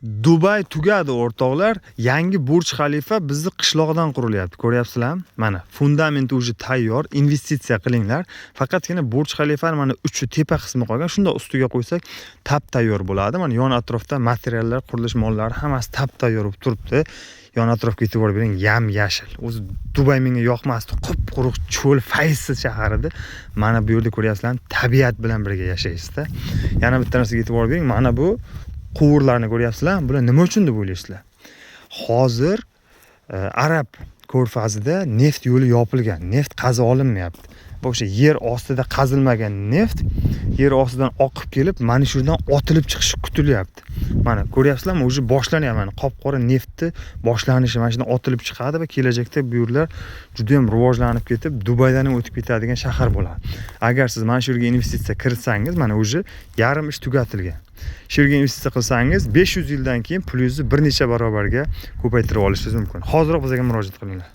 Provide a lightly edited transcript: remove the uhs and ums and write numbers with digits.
Dubay tugadi o'rtoqlar. Yangi Burj Khalifa bizni qishloqdan qurilyapti. Ko'ryapsizlarmi? Mana fundamenti уже tayyor. Investitsiya qilinglar. Faqatgina Burj Khalifa mana uchi tepa qismi qolgan. Shunda ustiga qo'ysak tap tayyor bo'ladi. Mana yon atrofda materiallar, qurilish mollari hammasi tap tayyor bo'lib turibdi. Yon atrofga e'tibor bering, yam yashil. O'zi Dubay menga yoqmasdi. Quruq cho'l, fayzsiz shahar edi. Mana bu yerda ko'ryapsizlarmi? Tabiat bilan birga yashaysizda. Yana bitta narsaga e'tibor bering. Mana bu quvurlarni ko'ryapsizlar? Bular nima uchun deb o'ylaysizlar? Hozir Arab ko'rfazida neft yo'li yopilgan. Neft qazib olinmayapti. O'sha yer ostida qazilmagan neft yer ostidan oqib kelib, mana shu yerdan otilib chiqishi kutilyapti. Mana ko'ryapsizlarmi? O'zi boshlanyapti. Mana qop-qora neftni boshlanishi mana shundan otilib chiqadi va kelajakda bu yerlar juda ham rivojlanib ketib, Dubaydan ham o'tib ketadigan shahar bo'ladi. Agar siz mana shu yerga investitsiya kiritsangiz, mana o'zi yarim ish tugatilgan. Shu yerga investitsiya qilsangiz 500 yildan keyin plyuzni bir necha barobarga ko'paytirib olishingiz mumkin. Hozirroq bizga murojaat qilinglar.